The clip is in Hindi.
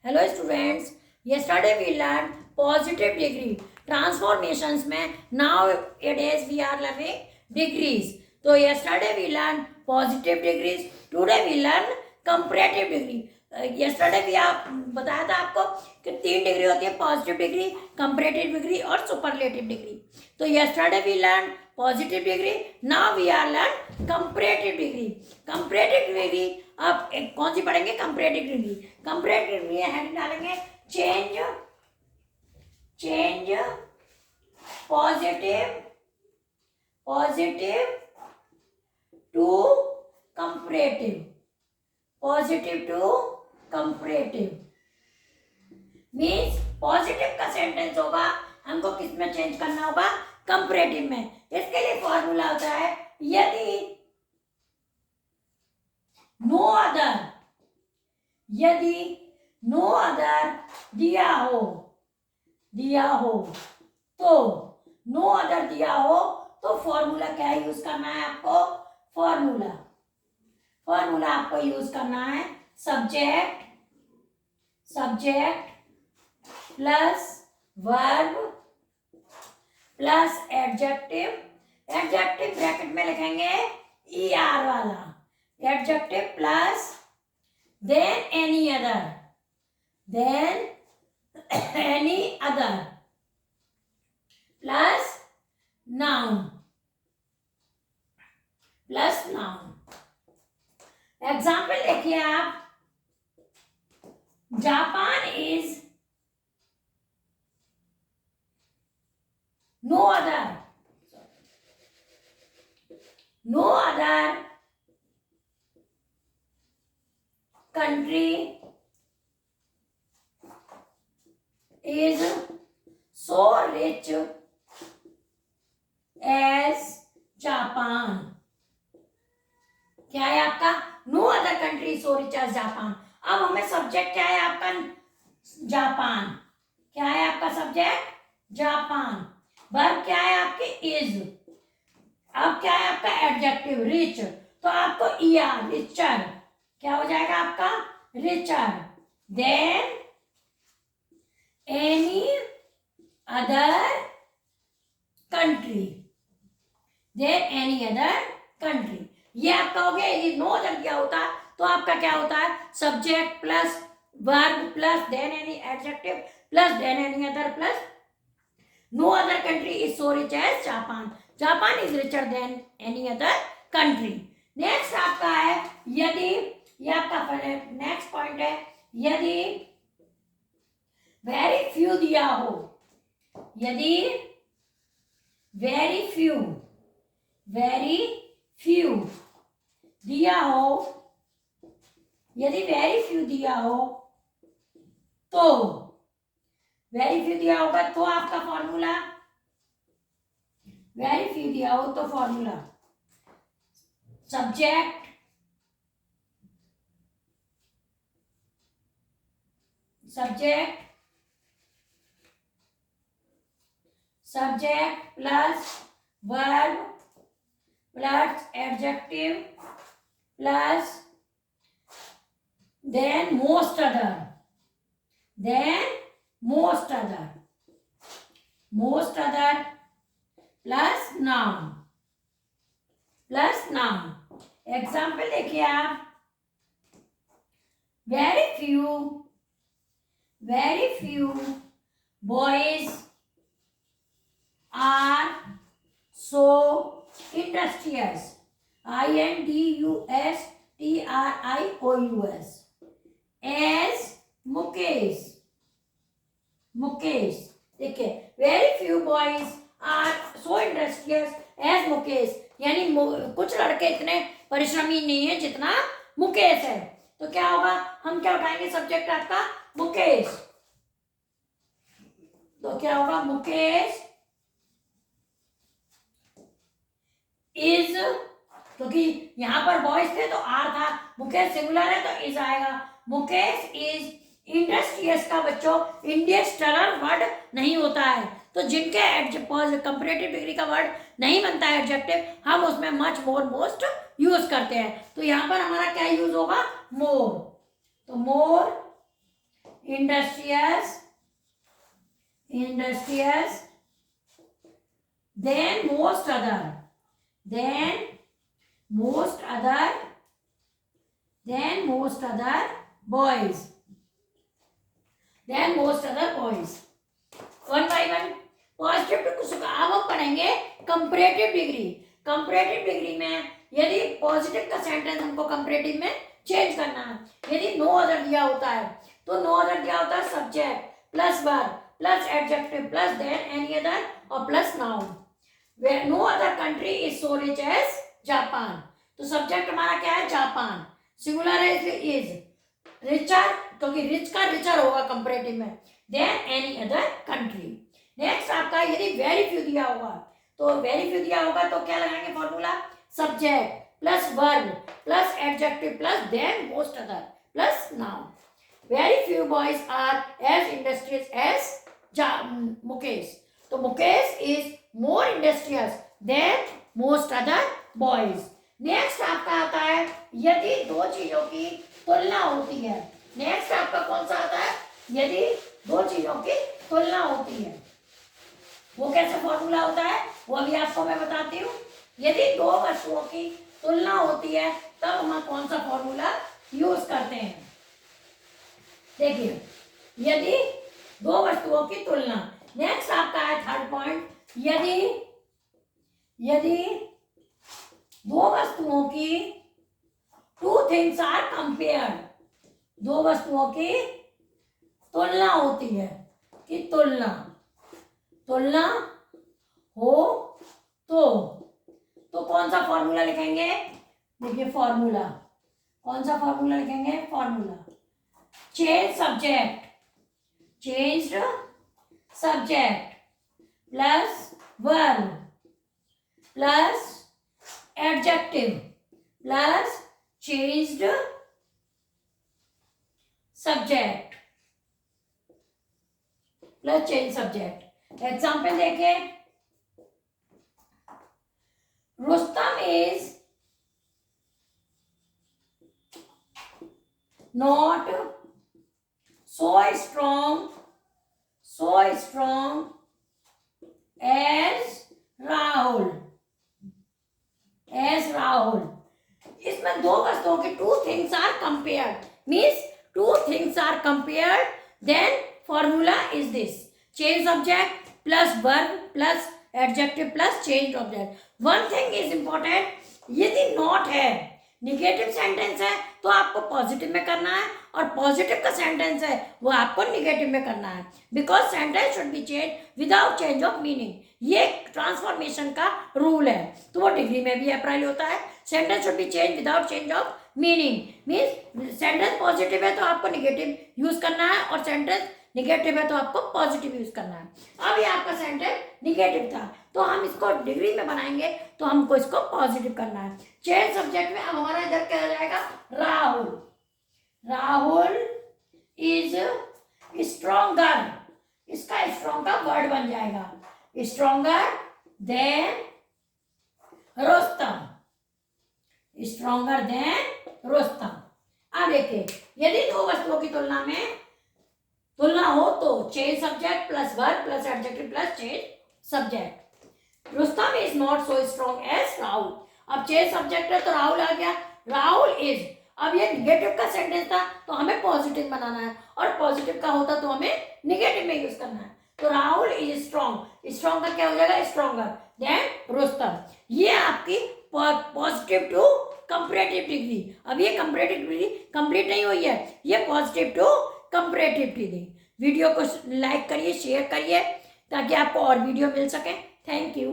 Hello students, yesterday we learned positive degree transformations में nowadays we are learning degrees. तो yesterday we learned positive degrees, today we learn comparative degree. yesterday भी आप बताया था आपको कि 3 डिग्री होती है, पॉजिटिव डिग्री, कंपैरेटिव डिग्री और सुपरलेटिव डिग्री. तो yesterday we learned positive degree, now we are learn comparative degree. Comparative degree अब कौन सी पढ़ेंगे? Comparative degree. Comparative degree heading डालेंगे change positive to comparative. Positive to comparative means positive का सेंटेंस होगा, हमको किस में चेंज करना होगा? कंपैरेटिव में. इसके लिए फॉर्मूला होता है यदि नो अदर दिया हो तो नो अदर दिया हो तो फॉर्मूला क्या यूज करना है आपको? फॉर्मूला आपको यूज करना है subject plus verb plus adjective bracket में लिखेंगे ER वाला, adjective plus then any other plus noun. Example देखिए आप. Japan is no other country is so rich as Japan. क्या है आपका? No other country so rich as Japan. अब हमें सब्जेक्ट क्या है आपका? जापान. क्या है आपका सब्जेक्ट? जापान. वर्ब क्या है आपके? इज. अब क्या है आपका? Adjective rich. तो आपको ER रिचर क्या हो जाएगा आपका? Richer. Then any other country. ये आपका हो गया. यदि नो अदर दिया होता तो आपका क्या होता है? Subject plus verb plus then any adjective plus then any other plus no other country is so rich as Japan is richer than any other country. Next आपका है यदि, ये आपका नेक्स्ट पॉइंट है, यदि वेरी फ्यू दिया हो. यदि वेरी फ्यू दिया हो, यदि वेरी फ्यू दिया हो तो वेरी फ्यू दिया होगा तो आपका फॉर्मूला, वेरी फ्यू दिया हो तो formula subject plus verb plus adjective plus than most other plus noun. Example देखिए आप. Very few boys are so industrious. INDUSTRIOUS as Mukesh. देखिए very few boys are so industrious as Mukesh, यानी कुछ लड़के इतने परिश्रमी नहीं है जितना मुकेश है. तो क्या होगा? हम क्या उठाएंगे? सब्जेक्ट आपका मुकेश. तो क्या होगा? मुकेश इज, क्योंकि यहां पर बॉयज थे तो आर था, मुकेश सिंगुलर है तो इज आएगा. मुकेश इज इंडस्ट्रियस का बच्चों इंडस्ट्रियल वर्ड नहीं होता है, तो जिनके कंपैरेटिव डिग्री का वर्ड नहीं बनता है एडजेक्टिव, हम उसमें मच मोर मोस्ट यूज करते हैं. तो यहाँ पर हमारा क्या यूज होगा? मोर. तो more industrious, then most other, boys, one by one positive to कुछ। अब हम पढ़ेंगे कंपैरेटिव डिग्री। कंपैरेटिव डिग्री में यदि पॉजिटिव का सेंटेंस हमको कंपैरेटिव में चेंज करना है, यदि नो अदर दिया होता है तो नो अदर दिया होता है subject plus verb plus adjective plus then any other और plus noun. Where no other country is so rich as Japan, तो सब्जेक्ट हमारा क्या है? जापान। सिंगुलर इज रिचर, क्योंकि रिच का रिचर होगा कंपैरेटिव में, than any other country. Next आपका यदि वेरी फ्यू दिया होगा तो वेरी फ्यू दिया होगा तो क्या लगाएंगे formula? Subject plus verb plus adjective plus than most other plus noun. Very few boys are as industrious as Mukesh, तो Mukesh is more industrious than most other boys. Next आपका आता है यदि दो चीजों की तुलना होती है। नेक्स्ट आपका कौन सा आता है? यदि दो चीजों की तुलना होती है, वो कैसे फॉर्मूला होता है वो अभी आपको मैं बताती हूँ। यदि दो वस्तुओं की तुलना होती है तब हम कौन सा फॉर्मूला यूज करते हैं? देखिए, यदि दो वस्तुओं की तुलना। नेक्स्ट आपका है थर्ड पॉइंट, यदि दो वस्तुओं की टू थिंग्स आर कंपेयर्ड, दो वस्तुओं की तुलना होती है कि तुलना हो तो कौन सा फॉर्मूला लिखेंगे? देखिए फॉर्मूला, कौन सा फॉर्मूला लिखेंगे? Formula changed subject plus verb plus adjective plus changed subject plus change subject. Example देखिए, Rustam is not so strong as Rahul, इसमें दो वस्तुओं की two things are compared, means two things are compared, then formula is this change subject plus verb plus adjective plus change object. One thing is important, यदि नॉट है, निगेटिव सेंटेंस है तो आपको पॉजिटिव में करना है, और पॉजिटिव का सेंटेंस है वो आपको निगेटिव में करना है, because sentence should be change without change of meaning. ये ट्रांसफॉर्मेशन का रूल है, तो वो डिग्री में भी अप्लाई होता है। Sentence should be change without change of meaning, means sentence positive है तो आपको निगेटिव यूज करना है, और सेंटेंस निगेटिव है तो आपको पॉजिटिव यूज करना है। अब ये आपका सेंटेंस निगेटिव था तो हम इसको डिग्री में बनाएंगे तो हमको इसको पॉजिटिव करना है। चेंज सब्जेक्ट में अब हमारा इधर क्या हो जाएगा? राहुल इज स्ट्रॉन्गर, इसका स्ट्रॉन्ग का वर्ड बन जाएगा स्ट्रॉन्गर देन रुस्तम, अब देखिए, यदि दो वस्तुओं की तुलना हो तो change subject plus verb plus adjective plus change subject. Rustam is not so strong as Rahul, अब चेंज सब्जेक्ट है तो राहुल आ गया, राहुल इज। अब ये निगेटिव का सेंटेंस था तो हमें पॉजिटिव बनाना है, और पॉजिटिव का होता तो हमें निगेटिव में यूज करना है। तो राहुल इज स्ट्रॉन्ग का क्या हो जाएगा? Stronger than Rustam. ये आपकी पॉजिटिव टू कंपैरेटिव डिग्री। अब ये कंपैरेटिव डिग्री कंप्लीट नहीं हुई है, ये positive to comparative degree. Video को लाइक करिए, शेयर करिए ताकि आपको और वीडियो मिल सके। Thank you.